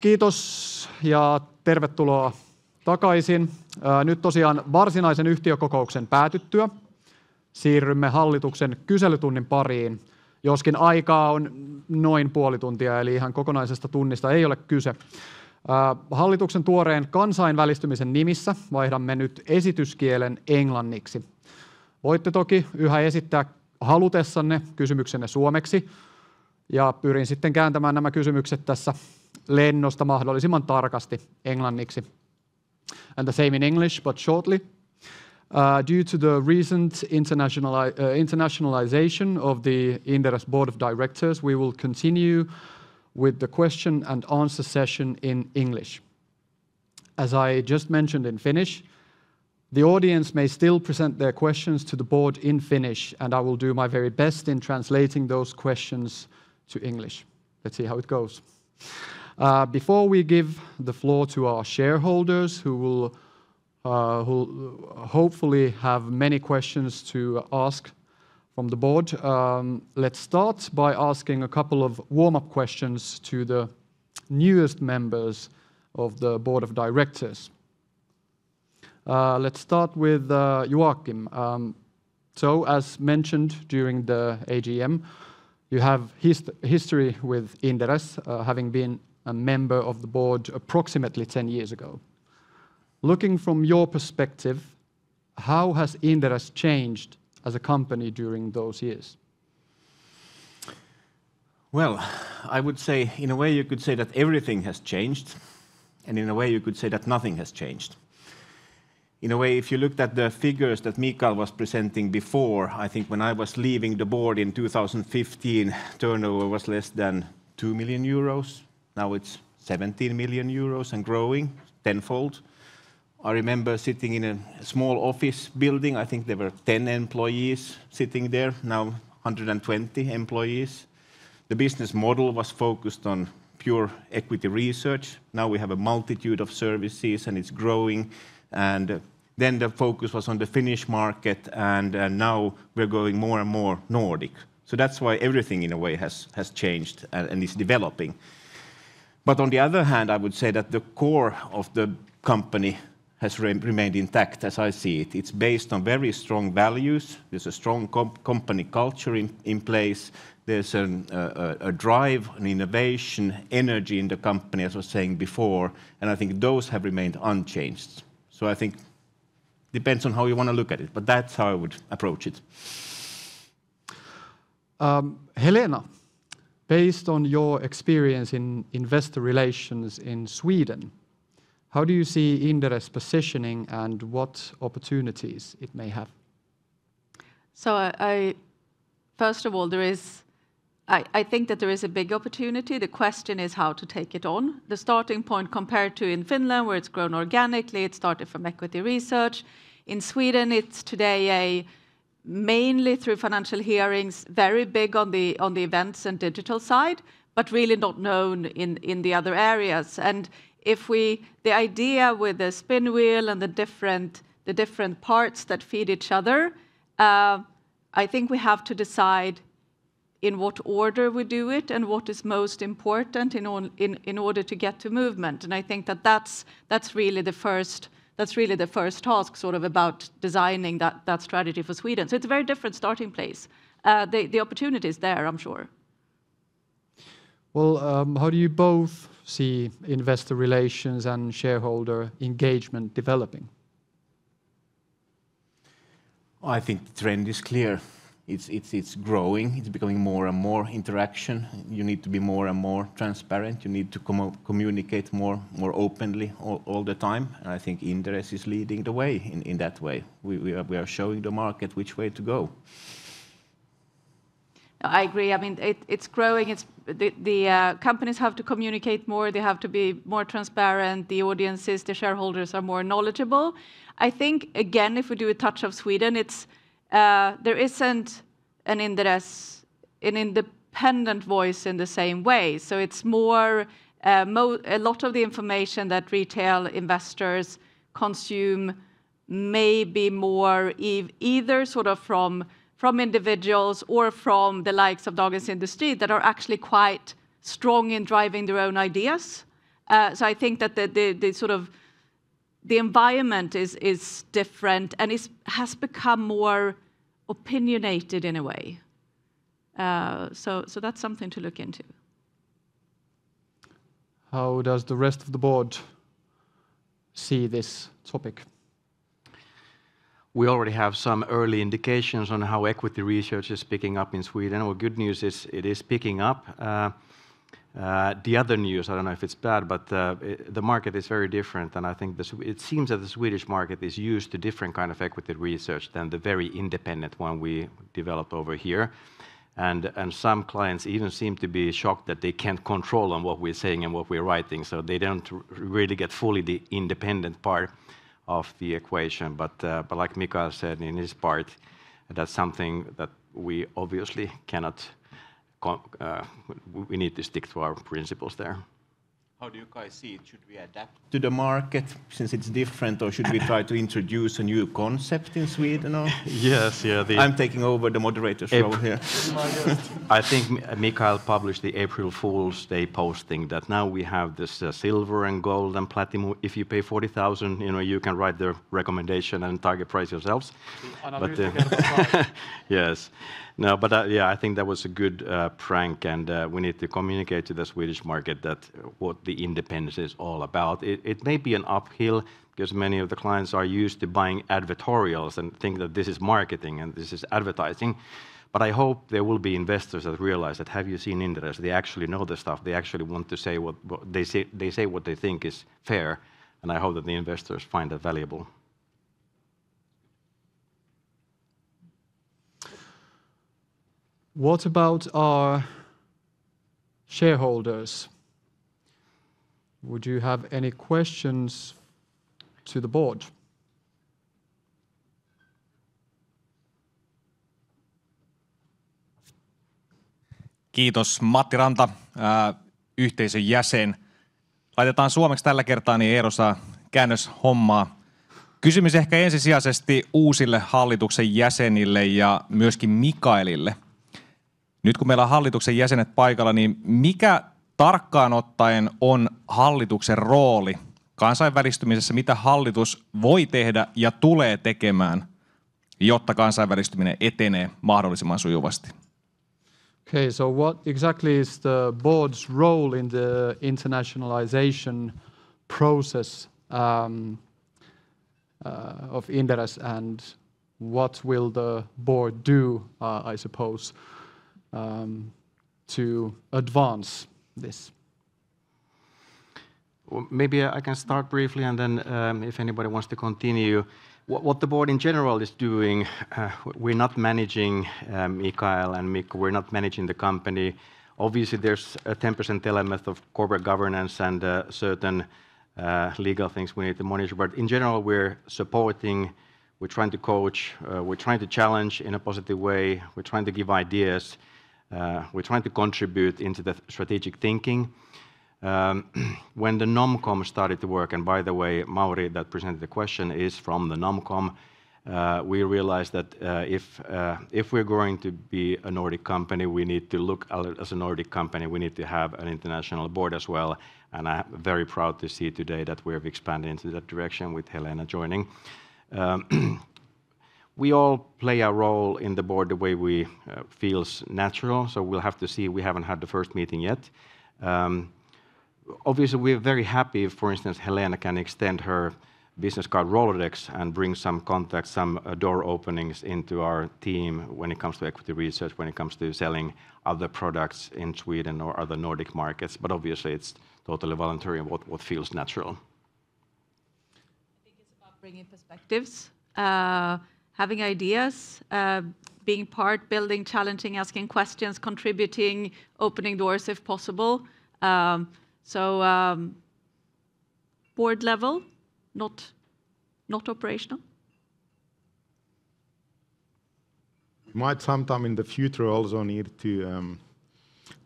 Kiitos ja tervetuloa takaisin. Nyt tosiaan varsinaisen yhtiökokouksen päätyttyä siirrymme hallituksen kyselytunnin pariin, joskin aikaa on noin puoli tuntia, eli ihan kokonaisesta tunnista ei ole kyse. Hallituksen tuoreen kansainvälistymisen nimissä vaihdamme nyt esityskielen englanniksi. Voitte toki yhä esittää halutessanne kysymyksenne suomeksi, ja pyrin sitten kääntämään nämä kysymykset tässä lennosta mahdollisimman tarkasti englanniksi. And the same in English, but shortly. Due to the recent internationalization of the Inderes Board of Directors, we will continue with the question and answer session in English. As I just mentioned in Finnish, the audience may still present their questions to the board in Finnish, and I will do my very best in translating those questions to English. Let's see how it goes. Before we give the floor to our shareholders, who will hopefully have many questions to ask from the board, let's start by asking a couple of warm-up questions to the newest members of the board of directors. Let's start with Joachim. So, as mentioned during the AGM, you have history with Inderes, having been a member of the board approximately 10 years ago. Looking from your perspective, how has Inderes changed as a company during those years? Well, I would say, in a way you could say that everything has changed, and in a way you could say that nothing has changed. In a way, if you looked at the figures that Mikael was presenting before, I think when I was leaving the board in 2015, turnover was less than 2 million euros. Now it's 17 million euros and growing tenfold. I remember sitting in a small office building. I think there were 10 employees sitting there, now 120 employees. The business model was focused on pure equity research. Now we have a multitude of services and it's growing. And then the focus was on the Finnish market, and now we're going more and more Nordic. So that's why everything in a way has changed and is developing. But on the other hand, I would say that the core of the company has remained intact, as I see it. It's based on very strong values. There's a strong company culture in place. There's a drive, an innovation, energy in the company, as I was saying before, and I think those have remained unchanged. So I think it depends on how you want to look at it, but that's how I would approach it. Helena, based on your experience in investor relations in Sweden, how do you see Inderes positioning and what opportunities it may have? So first of all, I think that there is a big opportunity. The question is how to take it on. The starting point compared to in Finland, where it's grown organically, it started from equity research. In Sweden, it's today mainly through financial hearings, very big on the events and digital side, but really not known in the other areas. And the idea with the spin wheel and the different parts that feed each other, I think we have to decide in what order we do it and what is most important in order to get to movement. And I think that's really the first task, sort of about designing that strategy for Sweden. So it's a very different starting place. The opportunity is there, I'm sure. Well, how do you both see investor relations and shareholder engagement developing? I think the trend is clear. It's growing. It's becoming more and more interaction. You need to be more and more transparent. You need to communicate more openly all the time. And I think Inderes is leading the way in that way. We are showing the market which way to go. I agree. I mean, it's growing. The companies have to communicate more. They have to be more transparent. The audiences, the shareholders are more knowledgeable. I think, again, if we do a touch of Sweden, there isn't an independent voice in the same way. So it's more, a lot of the information that retail investors consume may be more either sort of from individuals or from the likes of Dagens Industri that are actually quite strong in driving their own ideas. So I think that the sort of the environment is different and has become more opinionated in a way. So that's something to look into. How does the rest of the board see this topic? We already have some early indications on how equity research is picking up in Sweden. Well, good news is it is picking up. The other news, I don't know if it's bad, but the market is very different, and I think it seems that the Swedish market is used to different kind of equity research than the very independent one we develop over here. And some clients even seem to be shocked that they can't control on what we're saying and what we're writing, so they don't really get fully the independent part of the equation. But like Mikael said in his part, that's something that we obviously cannot. We need to stick to our principles there. How do you guys see it? Should we adapt to the market since it's different, or should we try to introduce a new concept in Sweden? Or? Yes, yeah. I'm taking over the moderator's role here. I think Mikael published the April Fool's Day posting that now we have this silver and gold and platinum. If you pay 40,000, you can write the recommendation and target price yourselves. Yes. No, but yeah, I think that was a good prank, and we need to communicate to the Swedish market that what the independence is all about. It may be an uphill because many of the clients are used to buying advertorials and think that this is marketing and this is advertising. But I hope there will be investors that realize that, have you seen Inderes? They actually know the stuff. They actually want to say what they say what they think is fair, and I hope that the investors find that valuable. What about our shareholders? Would you have any questions to the board? Kiitos. Matti Ranta, yhteisön jäsen. Laitetaan suomeksi tällä kertaa, niin Eero saa käännöshommaa. Kysymys ehkä ensisijaisesti uusille hallituksen jäsenille ja myöskin Mikaelille. Nyt kun meillä on hallituksen jäsenet paikalla, niin mikä tarkkaan ottaen on hallituksen rooli kansainvälistymisessä? Mitä hallitus voi tehdä ja tulee tekemään, jotta kansainvälistyminen etenee mahdollisimman sujuvasti? Okay, so what exactly is the board's role in the internationalization process of Inderes, and what will the board do, I suppose, to advance this? Well, maybe I can start briefly, and then if anybody wants to continue. What the board in general is doing, we're not managing Mikael and Mikko, we're not managing the company. Obviously, there's a 10% element of corporate governance and certain legal things we need to monitor. But in general, we're supporting, we're trying to coach, we're trying to challenge in a positive way, we're trying to give ideas, we're trying to contribute into the strategic thinking. When the Nomcom started to work, and by the way, Mauri that presented the question is from the Nomcom, we realized that if we're going to be a Nordic company, we need to look as a Nordic company, we need to have an international board as well. And I'm very proud to see today that we have expanded into that direction with Helena joining. We all play a role in the board the way we feels natural, so we'll have to see. We haven't had the first meeting yet. Obviously, we're very happy if, for instance, Helena can extend her business card Rolodex and bring some contacts, some door openings into our team when it comes to equity research, when it comes to selling other products in Sweden or other Nordic markets. But obviously, it's totally voluntary and what feels natural. I think it's about bringing perspectives, having ideas, being part, building, challenging, asking questions, contributing, opening doors if possible. So board level, not operational. We might sometime in the future also need to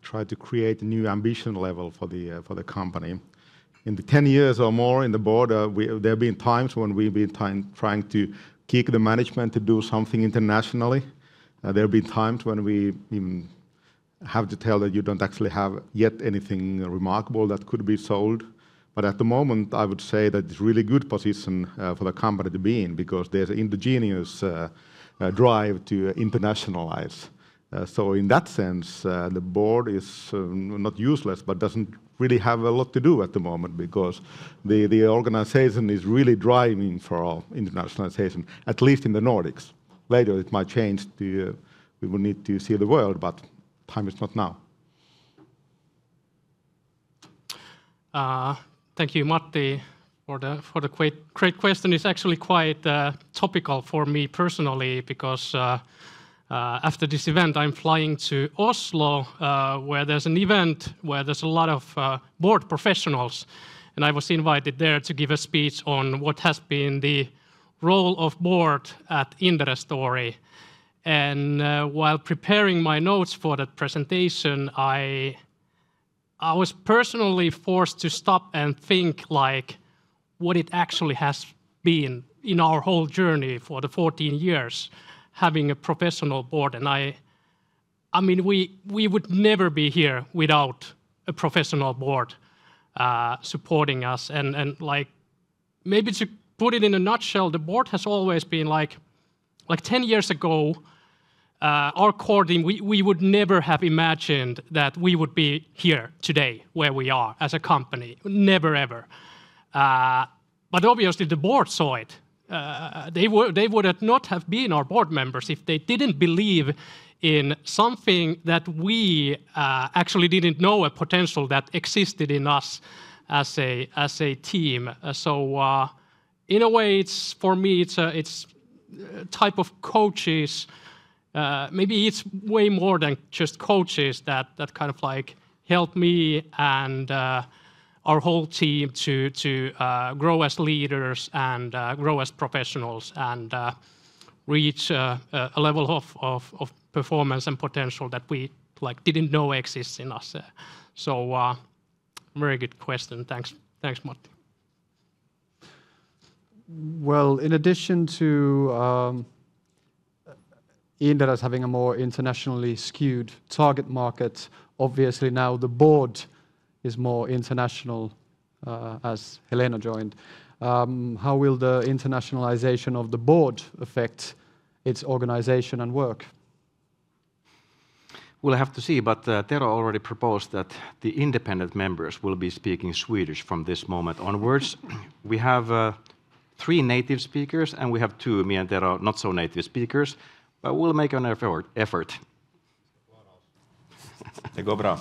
try to create a new ambition level for the company. In the 10 years or more in the board, there have been times when we've been trying to kick the management to do something internationally. There have been times when we have to tell that you don't actually have yet anything remarkable that could be sold. But at the moment, I would say that it's a really good position for the company to be in, because there's an indigenous drive to internationalize. So in that sense, the board is not useless, but doesn't really have a lot to do at the moment, because the organization is really driving for internationalization, at least in the Nordics. Later it might change to, we will need to see the world, but time is not now. Thank you, Matti, for the great question. It's actually quite topical for me personally, because after this event, I'm flying to Oslo, where there's an event where there's a lot of board professionals, and I was invited there to give a speech on what has been the role of board at Inderes. And while preparing my notes for that presentation, I was personally forced to stop and think like what it actually has been in our whole journey for the 14 years. Having a professional board, and I mean, we would never be here without a professional board supporting us. And like, maybe to put it in a nutshell, the board has always been like 10 years ago, our core team, we would never have imagined that we would be here today where we are as a company. Never, ever. But obviously the board saw it. They would not have been our board members if they didn't believe in something that we actually didn't know a potential that existed in us as a team. So in a way, it's for me, it's a type of coaches. Maybe it's way more than just coaches that kind of like help me and our whole team to grow as leaders and grow as professionals and reach a level of performance and potential that we like didn't know exists in us. So very good question. Thanks, Matti. Well, in addition to Inderes having a more internationally skewed target market, obviously now the board is more international as Helena joined. How will the internationalization of the board affect its organization and work? We'll have to see, but Tero already proposed that the independent members will be speaking Swedish from this moment onwards. We have 3 native speakers, and we have 2, me and Tero, not so native speakers, but we'll make an effort. Det går bra.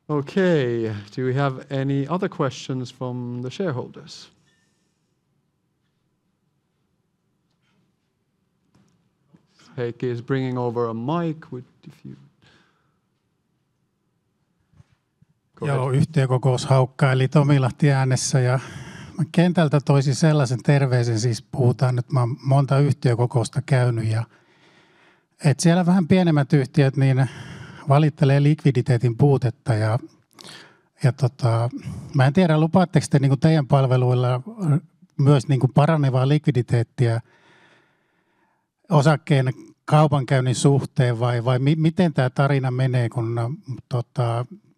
Okay, do we have any other questions from the shareholders? Heikki is bringing over a mic. Joo, yhtiökokous haukkaili Tomilahti äänessä ja mä kentältä toisin sellaisen terveisen, siis puhutaan nyt, mä oon monta yhtiökokousta käynyt ja että siellä vähän pienemmät yhtiöt niin valittelee likviditeetin puutetta ja mä en tiedä, lupaatteko te niin kuin teidän palveluilla myös niin kuin paranevaa likviditeettiä osakkeen kaupankäynnin suhteen vai miten tämä tarina menee, kun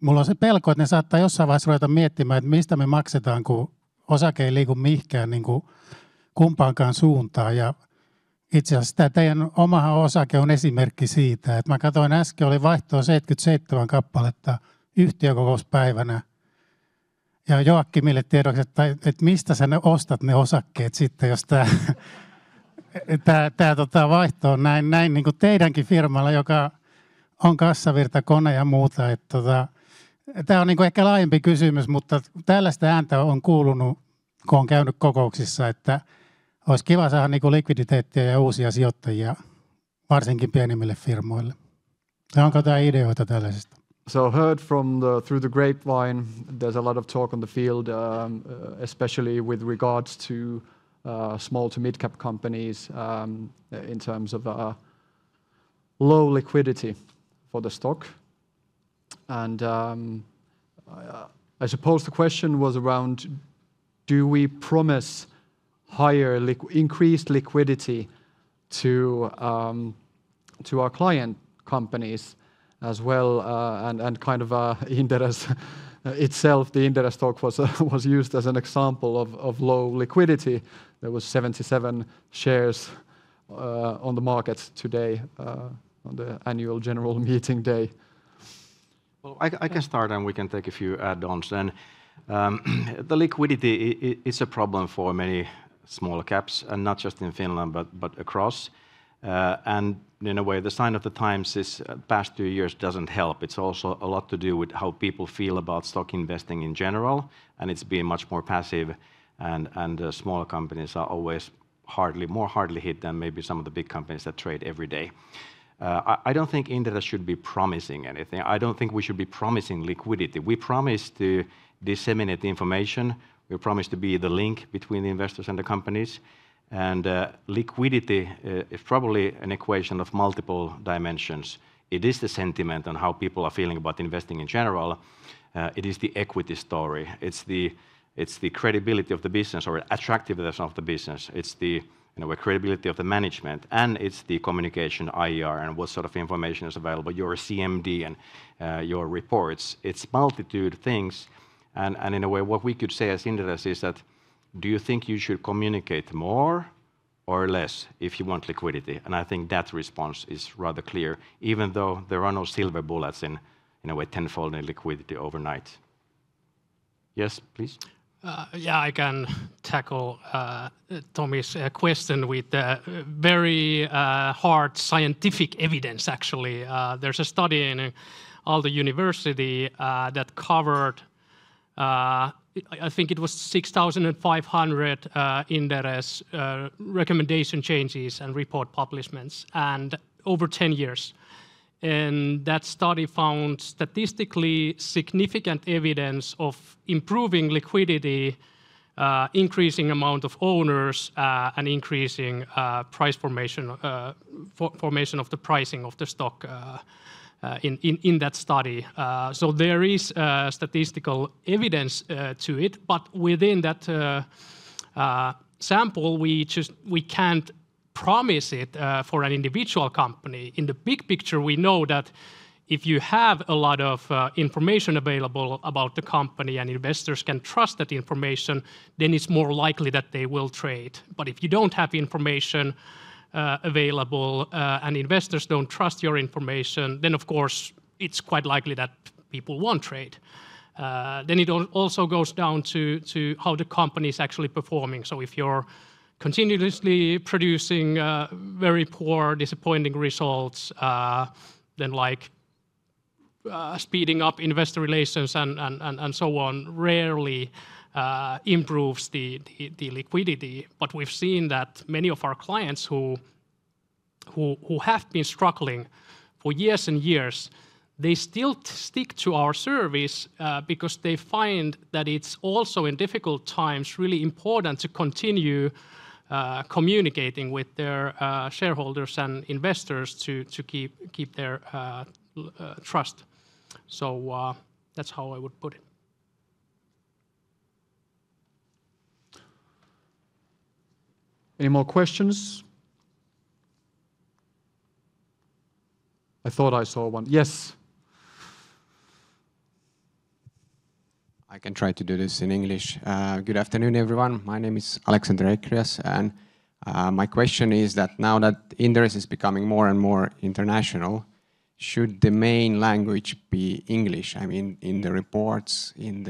mulla on se pelko, että ne saattaa jossain vaiheessa ruveta miettimään, että mistä me maksetaan, kun osake ei liiku mihinkään niin kuin kumpaankaan suuntaan. Ja itse asiassa tämä teidän oma osake on esimerkki siitä, että mä katsoin äsken, oli vaihtoa 77 kappaletta yhtiökokouspäivänä. Ja Joakkimille tiedoksi, että mistä sä ne ostat ne osakkeet sitten, jos tämä vaihto on näin niin kuin teidänkin firmalla, joka on kassavirtakone ja muuta. Tämä on niin kuin ehkä laajempi kysymys, mutta tällaista ääntä on kuulunut, kun on käynyt kokouksissa, että olisi kiva saada niin kuin likviditeettiä ja uusia sijoittajia, varsinkin pienimmille firmoille. Onko tämä ideoita tällaisesta? So heard through the grapevine, there's a lot of talk on the field, especially with regards to small to mid-cap companies in terms of low liquidity for the stock. And I suppose the question was around, do we promise higher, increased liquidity to our client companies? as well, and kind of Inderes itself, the Inderes talk was used as an example of low liquidity. There was 77 shares on the market today on the annual general meeting day. Well, I can start and we can take a few add-ons. And the liquidity is a problem for many small caps, and not just in Finland, but across. And in a way, the sign of the times is past 2 years doesn't help. It's also a lot to do with how people feel about stock investing in general, and it's been much more passive, and small companies are always more hardly hit than maybe some of the big companies that trade every day. I don't think Inderes should be promising anything. I don't think we should be promising liquidity. We promise to disseminate the information. We promise to be the link between the investors and the companies. And liquidity is probably an equation of multiple dimensions. It is the sentiment on how people are feeling about investing in general. It is the equity story. It's the credibility of the business or attractiveness of the business. It's the credibility of the management, and it's the communication, IR, and what sort of information is available, your CMD and your reports. It's multitude things, and in a way, what we could say as Inderes is that, do you think you should communicate more or less if you want liquidity? And I think that response is rather clear, even though there are no silver bullets in a way, tenfold in liquidity overnight. Yes, please. Yeah, I can tackle Tommy's question with very hard scientific evidence, actually. There's a study in Aalto University that covered, I think it was 6,500 Inderes recommendation changes and report publishments, and over 10 years. And that study found statistically significant evidence of improving liquidity, increasing amount of owners, and increasing price formation of the pricing of the stock in that study. So there is statistical evidence to it, but within that sample, we can't promise it for an individual company. In the big picture, we know that if you have a lot of information available about the company and investors can trust that information, then it's more likely that they will trade. But if you don't have information available and investors don't trust your information, then of course it's quite likely that people won't trade. Then it also goes down to how the company is actually performing. So if you're continuously producing very poor, disappointing results, then like speeding up investor relations and so on rarely improves the liquidity. But we've seen that many of our clients who have been struggling for years and years, they still stick to our service because they find that it's also in difficult times really important to continue communicating with their shareholders and investors to keep their trust. So that's how I would put it. Any more questions? I thought I saw one. Yes. I can try to do this in English. Good afternoon, everyone. My name is Alexander Ekrias, and my question is that now that Inderes is becoming more and more international, should the main language be English? I mean, in the reports, in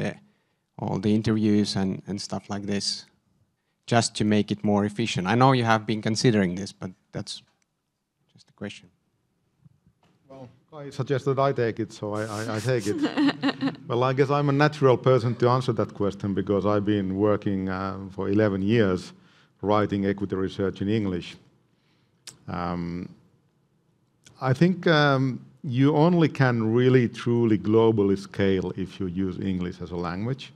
all the interviews and stuff like this, just to make it more efficient. I know you have been considering this, but that's just a question. I suggested I take it, so I take it. Well, I guess I'm a natural person to answer that question because I've been working for 11 years writing equity research in English. I think you only can really truly globally scale if you use English as a language.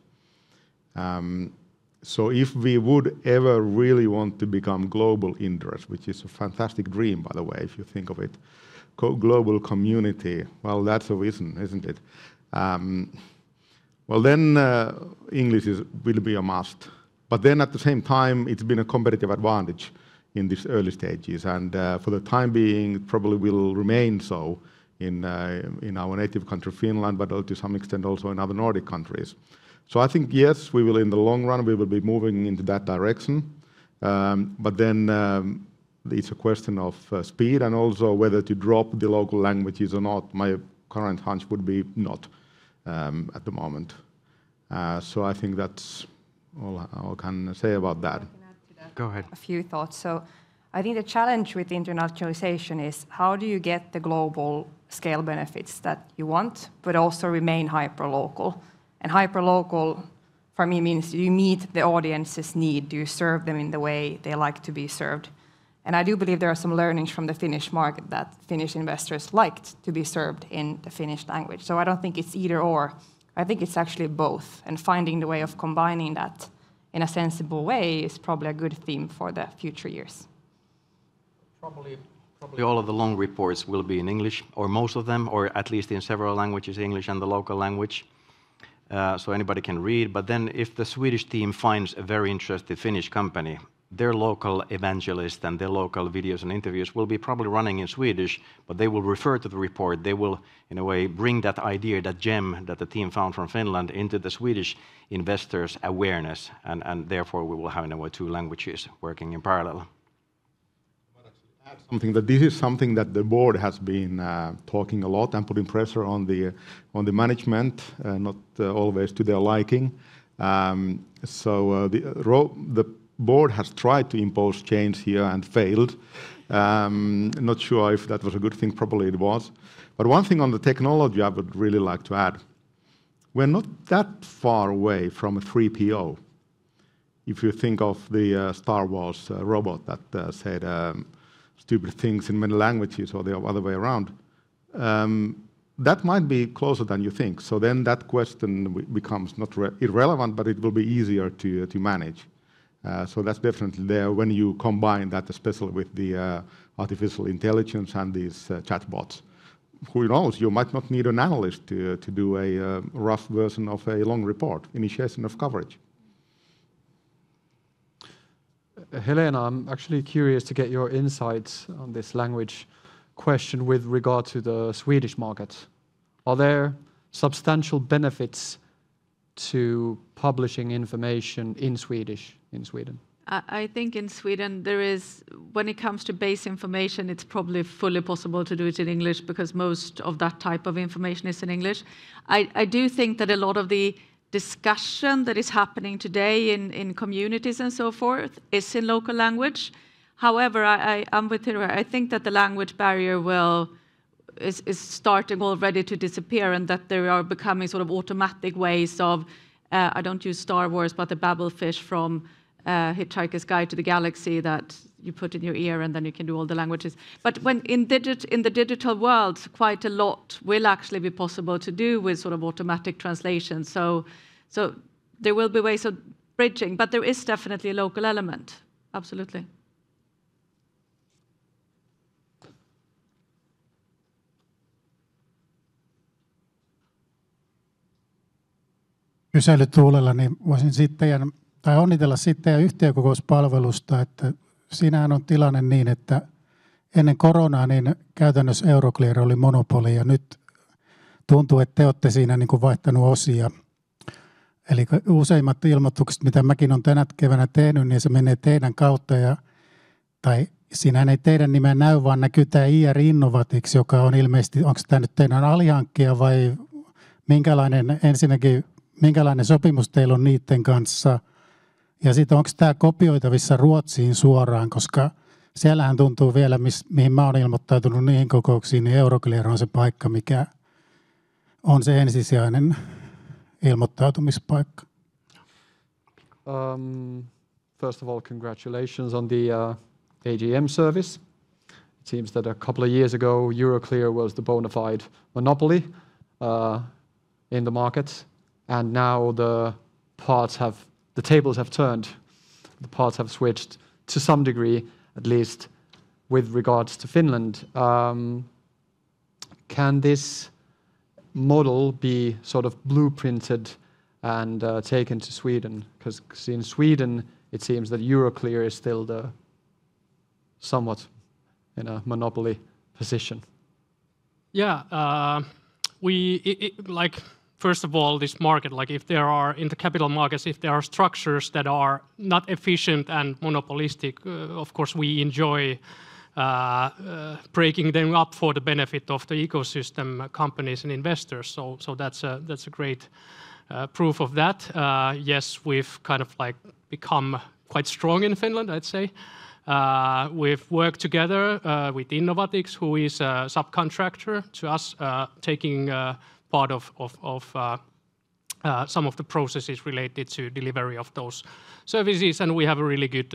So if we would ever really want to become global Inderes, which is a fantastic dream, by the way, if you think of it, global community, well, that's a vision, isn't it? Well, then English will be a must. But then at the same time, it's been a competitive advantage in these early stages. And for the time being, it probably will remain so in our native country Finland, but to some extent also in other Nordic countries. So I think yes, we will in the long run we will be moving into that direction, but then it's a question of speed and also whether to drop the local languages or not. My current hunch would be not at the moment. So I think that's all I can say about that. Go ahead. A few thoughts. So I think the challenge with internationalization is how do you get the global scale benefits that you want, but also remain hyper-local? And hyper-local, for me, means you meet the audience's need. Do you serve them in the way they like to be served? And I do believe there are some learnings from the Finnish market that Finnish investors liked to be served in the Finnish language. So I don't think it's either or. I think it's actually both. And finding the way of combining that in a sensible way is probably a good theme for the future years. Probably all of the long reports will be in English, or most of them, or at least in several languages, English and the local language. So anybody can read. But then if the Swedish team finds a very interesting Finnish company, their local evangelist and their local videos and interviews will be probably running in Swedish, but they will refer to the report. They will, in a way, bring that idea, that gem that the team found from Finland into the Swedish investors' awareness, and therefore we will have, in a way, two languages working in parallel. Something that this is something that the board has been talking a lot and putting pressure on the management, not always to their liking. So the board has tried to impose change here and failed. Not sure if that was a good thing, probably it was. But one thing on the technology I would really like to add. We're not that far away from a 3PO. If you think of the Star Wars robot that said stupid things in many languages or the other way around, that might be closer than you think. So then that question becomes not irrelevant, but it will be easier to manage. So that's definitely there when you combine that, especially with the artificial intelligence and these chatbots. Who knows, you might not need an analyst to do a rough version of a long report, initiation of coverage. Helena, I'm actually curious to get your insights on this language question with regard to the Swedish market. Are there substantial benefits to publishing information in Swedish in Sweden? I think in Sweden there is, when it comes to base information, it's probably fully possible to do it in English because most of that type of information is in English. I do think that a lot of the discussion that is happening today in communities and so forth is in local language. However, I'm with you. I think that the language barrier is starting already to disappear, and that there are becoming sort of automatic ways of, I don't use Star Wars, but the babblefish from Hitchhiker's Guide to the Galaxy that you put in your ear and then you can do all the languages. But when in the digital world, quite a lot will actually be possible to do with sort of automatic translation. So there will be ways of bridging, but there is definitely a local element. Absolutely. Kyselytuulella niin voisin onnitella sitten yhtiökokouspalvelusta, että siinähän on tilanne niin, että ennen koronaa niin käytännössä Euroclear oli monopoli ja nyt tuntuu, että te olette siinä niin kuin vaihtanut osia. Eli useimmat ilmoitukset, mitä mäkin olen tänä keväänä tehnyt, niin se menee teidän kautta tai siinä ei teidän nimeä näy, vaan näkyy tämä IR Innovatix, joka on ilmeisesti, onko tämä nyt teidän alihankkija vai minkälainen sopimus teillä on niiden kanssa? Ja sitten onko tämä kopioitavissa Ruotsiin suoraan, koska siellähän tuntuu vielä, mihin mä oon ilmoittautunut niihin kokouksiin, niin Euroclear on se paikka, mikä on se ensisijainen ilmoittautumispaikka. First of all, congratulations on the AGM service. It seems that a couple of years ago, Euroclear was the bona fide monopoly in the market, and now the tables have turned. The parts have switched to some degree, at least with regards to Finland. Can this model be sort of blueprinted and taken to Sweden? Because in Sweden, it seems that Euroclear is still somewhat in a monopoly position. Yeah, like first of all, this market, like if there are in the capital markets, if there are structures that are not efficient and monopolistic, of course we enjoy breaking them up for the benefit of the ecosystem companies and investors. So that's a great proof of that. Yes, we've kind of like become quite strong in Finland, I'd say. We've worked together with Innovatics, who is a subcontractor to us, taking part of some of the processes related to delivery of those services, and we have a really good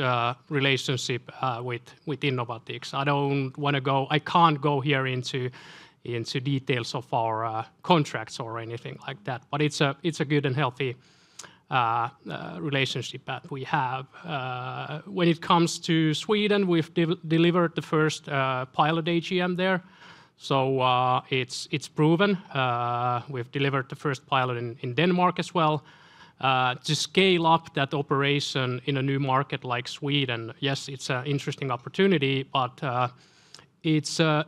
relationship with Innovatics. I can't go here into details of our contracts or anything like that, but it's a good and healthy relationship that we have. When it comes to Sweden, we've delivered the first pilot AGM there. So it's proven. We've delivered the first pilot in Denmark as well. To scale up that operation in a new market like Sweden, yes, it's an interesting opportunity, but it's a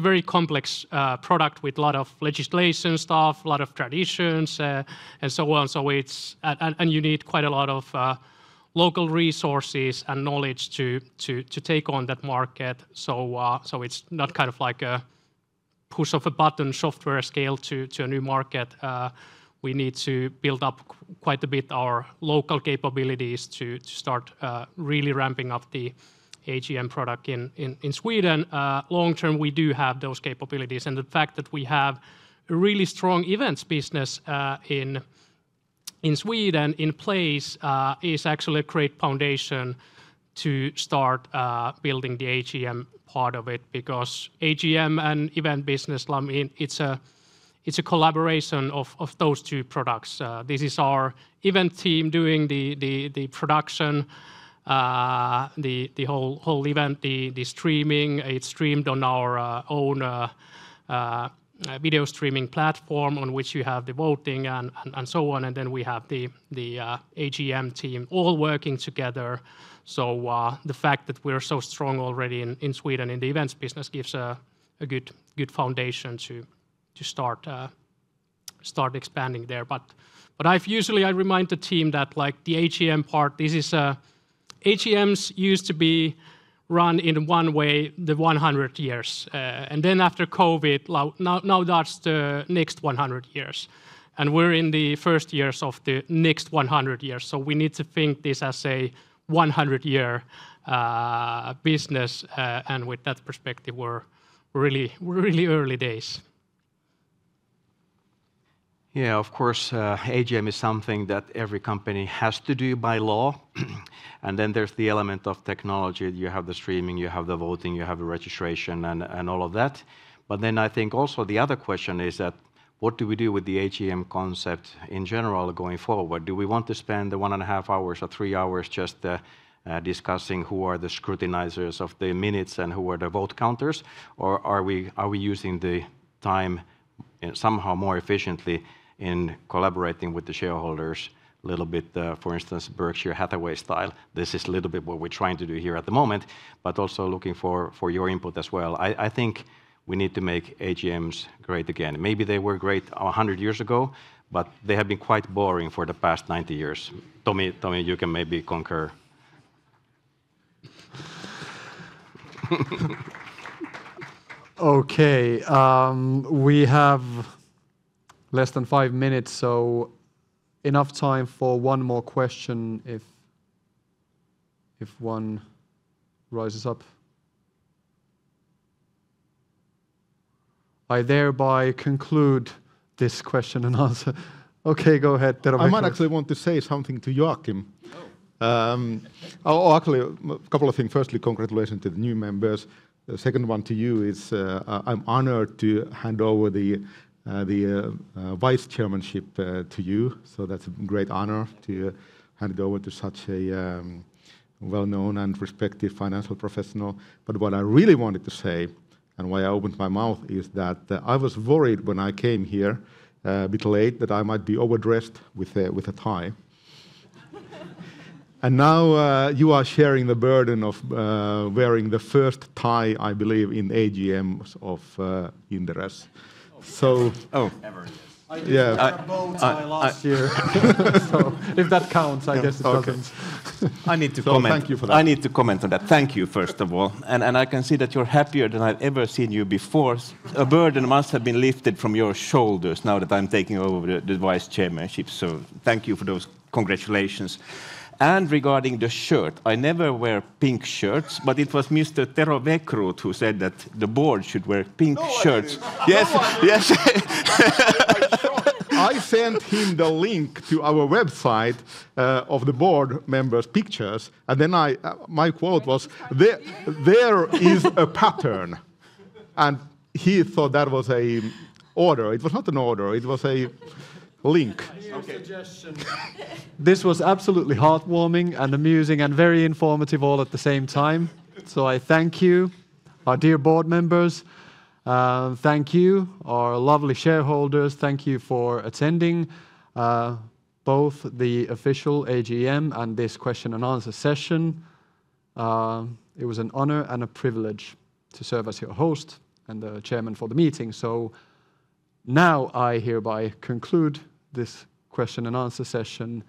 very complex product with a lot of legislation stuff, a lot of traditions, and so on. So and you need quite a lot of local resources and knowledge to take on that market. So it's not kind of like a push of a button software scale to a new market. We need to build up quite a bit our local capabilities to start really ramping up the AGM product in Sweden. Long term, we do have those capabilities, and the fact that we have a really strong events business in Sweden in place is actually a great foundation to start building the AGM part of it, because AGM and event business, I mean, it's a collaboration of those two products. This is our event team doing the production, the whole event, the streaming. It's streamed on our own video streaming platform on which you have the voting and so on. And then we have the AGM team all working together. So the fact that we're so strong already in Sweden in the events business gives a good foundation to start expanding there. But I remind the team that like the AGM part, this is AGMs used to be run in one way the 100 years. And then after COVID, now that's the next 100 years. And we're in the first years of the next 100 years. So we need to think this as a 100-year business. And with that perspective, we're really early days. Yeah, of course, AGM is something that every company has to do by law. And then there's the element of technology. You have the streaming, you have the voting, you have the registration and all of that. But then I think also the other question is that what do we do with the AGM concept in general going forward? Do we want to spend the 1.5 hours or 3 hours just discussing who are the scrutinizers of the minutes and who are the vote counters? Or are we using the time somehow more efficiently in collaborating with the shareholders, a little bit, for instance, Berkshire Hathaway style? This is a little bit what we're trying to do here at the moment, but also looking for your input as well. I think we need to make AGMs great again. Maybe they were great 100 years ago, but they have been quite boring for the past 90 years. Tommy, you can maybe concur. Okay, we have less than 5 minutes, so enough time for one more question if one rises up. I thereby conclude this question and answer. Okay, go ahead. I might actually want to say something to Joachim. Actually, a couple of things. Firstly, congratulations to the new members. The second one to you is I'm honored to hand over the vice chairmanship to you. So that's a great honor to hand it over to such a well-known and respected financial professional. But what I really wanted to say, and why I opened my mouth, is that I was worried when I came here a bit late that I might be overdressed with a tie. And now you are sharing the burden of wearing the first tie, I believe, in AGMs of Inderes. So, I did a bow tie last year, so if that counts, I guess it doesn't. I need to So comment. thank you for that. I need to comment on that. Thank you, first of all. And I can see that you're happier than I've ever seen you before. A burden must have been lifted from your shoulders now that I'm taking over the vice chairmanship. So thank you for those congratulations. And regarding the shirt, I never wear pink shirts, but it was Mr. Tero Vekrut who said that the board should wear pink shirts. Yes, yes. I sent him the link to our website of the board members' pictures, and then my quote was, there is a pattern. And he thought that was an order. It was not an order, it was a link. This was absolutely heartwarming and amusing and very informative all at the same time. So I thank you, our dear board members. Thank you, our lovely shareholders. Thank you for attending both the official AGM and this question and answer session. It was an honor and a privilege to serve as your host and the chairman for the meeting. So now I hereby conclude this question and answer session.